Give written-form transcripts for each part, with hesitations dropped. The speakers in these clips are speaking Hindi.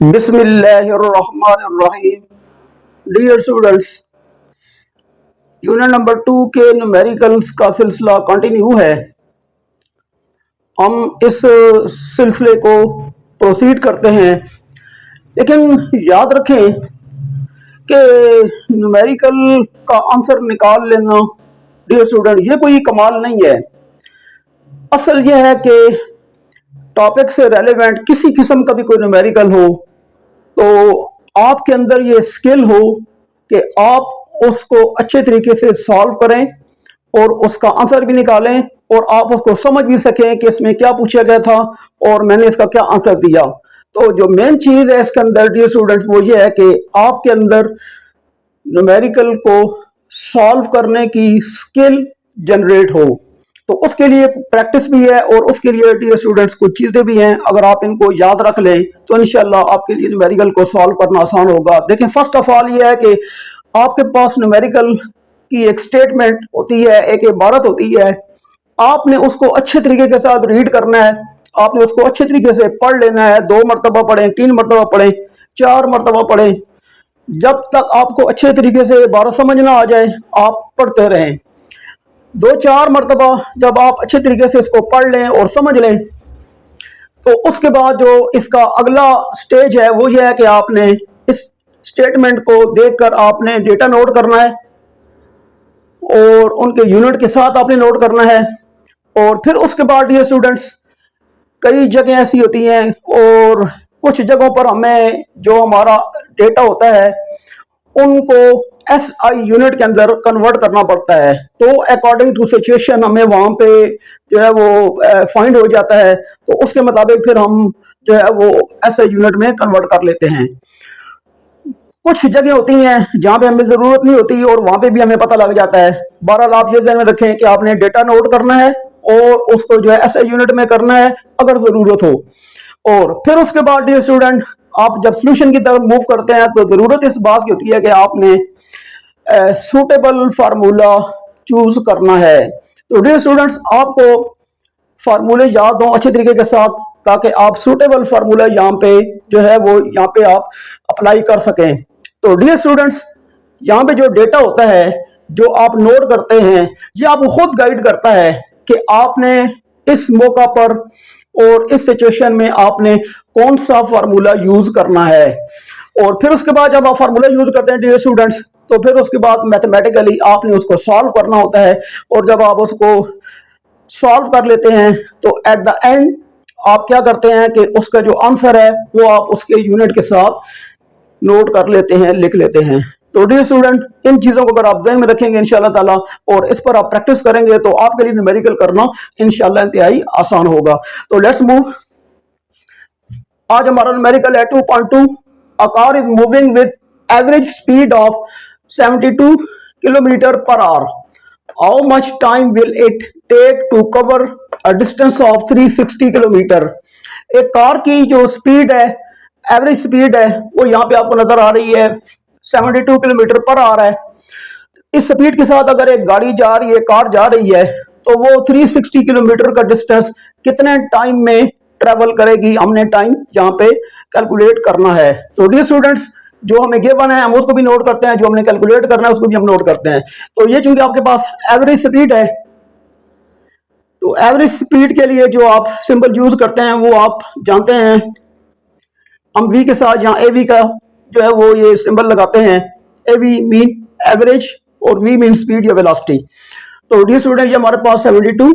बिस्मिल्लाहिर्रहमानिर्रहीम। डियर स्टूडेंट्स, यूनिट नंबर 2 के न्यूमेरिकल्स का सिलसिला कंटिन्यू है। हम इस सिलसिले को प्रोसीड करते हैं, लेकिन याद रखें कि न्यूमेरिकल का आंसर निकाल लेना डियर स्टूडेंट ये कोई कमाल नहीं है। असल यह है कि टॉपिक से रेलेवेंट किसी किस्म का भी कोई न्यूमेरिकल हो तो आपके अंदर ये स्किल हो कि आप उसको अच्छे तरीके से सॉल्व करें और उसका आंसर भी निकालें और आप उसको समझ भी सकें कि इसमें क्या पूछा गया था और मैंने इसका क्या आंसर दिया। तो जो मेन चीज है इसके अंदर डियर स्टूडेंट्स वो ये है कि आपके अंदर न्यूमेरिकल को सॉल्व करने की स्किल जनरेट हो। तो उसके लिए प्रैक्टिस भी है और उसके लिए डियर स्टूडेंट्स कुछ चीजें भी हैं, अगर आप इनको याद रख लें तो इंशाल्लाह आपके लिए न्यूमेरिकल को सॉल्व करना आसान होगा। देखें, फर्स्ट ऑफ ऑल ये है कि आपके पास न्यूमेरिकल की एक स्टेटमेंट होती है, एक इबारत होती है। आपने उसको अच्छे तरीके के साथ रीड करना है, आपने उसको अच्छे तरीके से पढ़ लेना है। 2 मरतबा पढ़ें, 3 मरतबा पढ़ें, 4 मरतबा पढ़ें, जब तक आपको अच्छे तरीके से इबारत समझ ना आ जाए आप पढ़ते रहें। 2-4 मरतबा जब आप अच्छे तरीके से इसको पढ़ लें और समझ लें तो उसके बाद जो इसका अगला स्टेज है वो ये है कि आपने इस स्टेटमेंट को देखकर आपने डेटा नोट करना है और उनके यूनिट के साथ आपने नोट करना है। और फिर उसके बाद ये स्टूडेंट्स, कई जगह ऐसी होती हैं और कुछ जगहों पर हमें जो हमारा डेटा होता है उनको SI यूनिट के अंदर कन्वर्ट करना पड़ता है। तो अकॉर्डिंग टू सिचुएशन हमें वहां पे जो है वो फाइंड हो जाता है, तो उसके मुताबिक फिर हम जो है वो SI यूनिट में कन्वर्ट कर लेते हैं। कुछ जगह होती हैं जहां पे हमें जरूरत नहीं होती और वहां पे भी हमें पता लग जाता है। बहरहाल आप ये ध्यान में रखें कि आपने डेटा नोट करना है और उसको जो है SI यूनिट में करना है अगर जरूरत हो। और फिर उसके बाद डियर स्टूडेंट, आप जब सोल्यूशन की तरफ मूव करते हैं तो जरूरत इस बात की होती है कि आपने सूटेबल फार्मूला चूज करना है। तो डियर स्टूडेंट्स, आपको फार्मूले याद हो अच्छे तरीके के साथ ताकि आप सूटेबल फार्मूला यहाँ पे जो है वो यहाँ पे आप अप्लाई कर सकें। तो डियर स्टूडेंट्स, यहाँ पे जो डेटा होता है जो आप नोट करते हैं ये आपको खुद गाइड करता है कि आपने इस मौका पर और इस सिचुएशन में आपने कौन सा फार्मूला यूज करना है। और फिर उसके बाद जब आप फार्मूला यूज करते हैं डियर स्टूडेंट्स तो फिर उसके बाद मैथमेटिकली आपने उसको सॉल्व करना होता है और जब आप उसको सॉल्व कर लेते हैं तो एट द एंड आप क्या करते हैं कि उसका जो आंसर है वो आप उसके यूनिट के साथ नोट कर लेते हैं, लिख लेते हैं। तो डियर स्टूडेंट, इन चीजों को अगर आप ध्यान में रखेंगे इंशाल्लाह ताला और इस पर आप प्रैक्टिस करेंगे तो आपके लिए न्यूमेरिकल करना इंशाल्लाह इंतहाई आसान होगा। तो लेट्स मूव। आज हमारा न्यूमेरिकल है 2.2। A car is moving with average speed of 72 kilometre per hour. How much time will it take to cover a distance of 360 kilometre. एक कार की जो स्पीड है, एवरेज स्पीड है, वो यहाँ पे आपको नजर आ रही है 72 किलोमीटर पर आ रहा है। इस स्पीड के साथ अगर एक गाड़ी जा रही है, कार जा रही है, तो वो 360 किलोमीटर का डिस्टेंस कितने टाइम में ट्रेवल करेगी, हमने टाइम यहाँ पे कैलकुलेट करना है। तो डियर स्टूडेंट्स, जो हमें गिवन है हम उसको भी नोट करते हैं, जो हमने कैलकुलेट करना है उसको भी हम नोट करते हैं। तो ये चूंकि आपके पास एवरेज स्पीड है तो एवरेज स्पीड के लिए जो आप सिंबल यूज करते हैं वो आप जानते हैं। हम वी के साथ यहाँ एवी का जो है वो ये सिंबल लगाते हैं। एवी मीन एवरेज और वी मीन स्पीड या वेलोसिटी। तो डियर स्टूडेंट, ये हमारे पास 72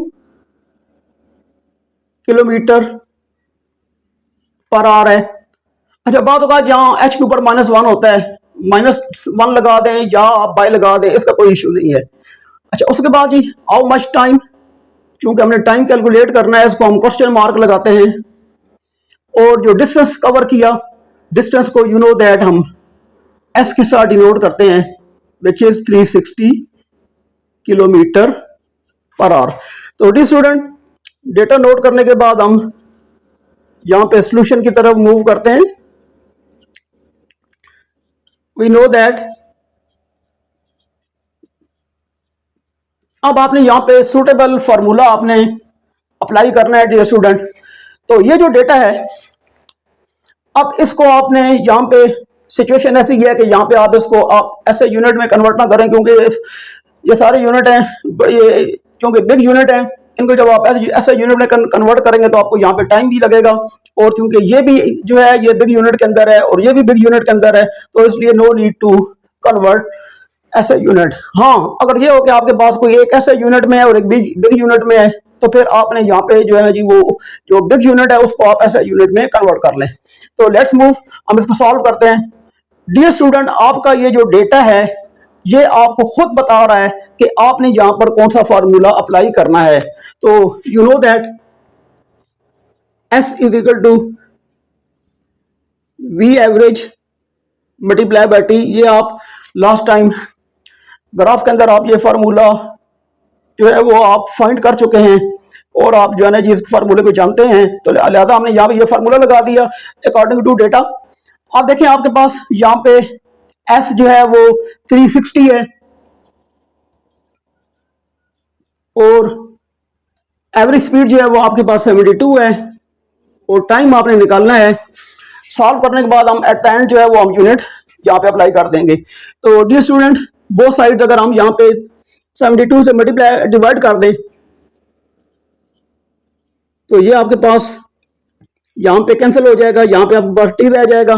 किलोमीटर पर आवर है। अच्छा, बात होगा जहाँ एच के ऊपर -1 होता है, -1 लगा दें या आप बाय लगा दें, इसका कोई इश्यू नहीं है। अच्छा, उसके बाद जी हाउ मच टाइम, चूंकि हमने टाइम कैलकुलेट करना है इसको हम क्वेश्चन मार्क लगाते हैं। और जो डिस्टेंस कवर किया, डिस्टेंस को यू नो दैट हम एस के साथ डिनोट करते हैं which is 360 kilometre per our. तो डी स्टूडेंट, डेटा नोट करने के बाद हम यहां पे सॉल्यूशन की तरफ मूव करते हैं। वी नो दैट अब आपने यहां पे सूटेबल फार्मूला आपने अप्लाई करना है डियर स्टूडेंट। तो ये जो डेटा है अब इसको आपने यहाँ पे सिचुएशन ऐसी है कि यहाँ पे आप इसको आप ऐसे यूनिट में कन्वर्ट ना करें, क्योंकि ये सारे यूनिट हैं, ये क्योंकि बिग यूनिट हैं, इनको जब आप ऐसे यूनिट में कन्वर्ट करेंगे तो आपको यहाँ पे टाइम भी लगेगा, और क्योंकि ये भी जो है ये बिग यूनिट के अंदर है और ये भी बिग यूनिट के अंदर है, तो इसलिए नो नीड टू कन्वर्ट ऐसे यूनिट। हाँ, अगर ये हो कि आपके पास कोई एक ऐसे यूनिट में है और एक बिग यूनिट में है, तो फिर आपने यहाँ पे जो है ना जी वो जो बिग यूनिट है उसको आप ऐसे यूनिट में कन्वर्ट कर लें। तो लेट्स मूव, हम इसको सॉल्व करते हैं। डियर स्टूडेंट, आपका ये जो डेटा है ये आपको खुद बता रहा है कि आपने यहां पर कौन सा फार्मूला अप्लाई करना है। तो you know that S is equal to V average multiply by T. ये आप लास्ट टाइम ग्राफ के अंदर आप ये फार्मूला जो है वो आप फाइंड कर चुके हैं, और आप जो है ना जी इस फार्मूले को जानते हैं, तो लिहाजा हमने यहाँ पे ये फार्मूला लगा दिया अकॉर्डिंग टू डेटा। आप देखें आपके पास यहाँ पे S जो है वो 360 है, और एवरेज स्पीड जो है वो आपके पास 72 है, और टाइम आपने निकालना है। सॉल्व करने के बाद हम एट द एंड जो है वो हम यूनिट यहाँ पे अप्लाई कर देंगे। तो डियर स्टूडेंट, बोथ साइड अगर हम यहाँ पे 72 से मल्टीप्लाई डिवाइड कर दें तो ये आपके पास यहाँ पे कैंसिल हो जाएगा, यहाँ पे आपके पास टी रह जाएगा।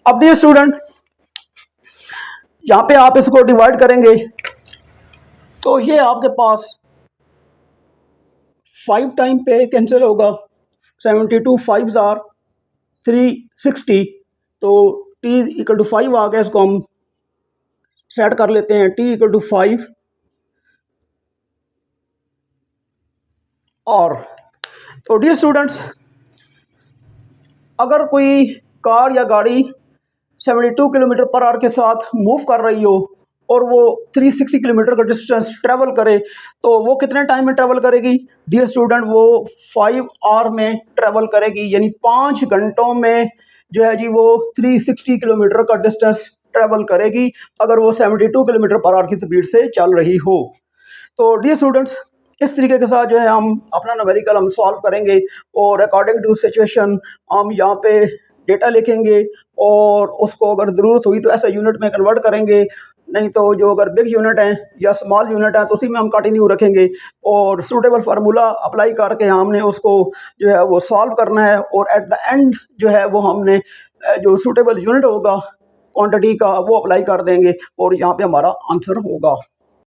अब डियर स्टूडेंट, यहाँ पे आप इसको डिवाइड करेंगे तो ये आपके पास 5 टाइम पे कैंसिल होगा। 72 5 आर 360, तो t इक्वल टू 5 आ गया। इसको हम सेट कर लेते हैं, t इक्वल टू 5। और तो डियर स्टूडेंट्स, अगर कोई कार या गाड़ी 72 किलोमीटर पर आवर के साथ मूव कर रही हो और वो 360 किलोमीटर का डिस्टेंस ट्रेवल करे, तो वो कितने टाइम में ट्रेवल करेगी? डियर स्टूडेंट, वो 5 आवर में ट्रेवल करेगी, यानी 5 घंटों में जो है जी वो 360 किलोमीटर का डिस्टेंस ट्रेवल करेगी, अगर वो 72 किलोमीटर पर आवर की स्पीड से चल रही हो। तो डियर स्टूडेंट्स, इस तरीके के साथ जो है हम अपना न्यूमेरिकल हम सॉल्व करेंगे, और अकॉर्डिंग टू सिचुएशन हम यहाँ पे डेटा लिखेंगे, और उसको अगर ज़रूरत हुई तो ऐसा यूनिट में कन्वर्ट करेंगे, नहीं तो जो अगर बिग यूनिट है या स्मॉल यूनिट है तो उसी में हम कंटिन्यू रखेंगे, और सूटेबल फार्मूला अप्लाई करके हमने उसको जो है वो सॉल्व करना है, और एट द एंड जो है वो हमने जो सूटेबल यूनिट होगा क्वांटिटी का वो अप्लाई कर देंगे, और यहाँ पे हमारा आंसर होगा।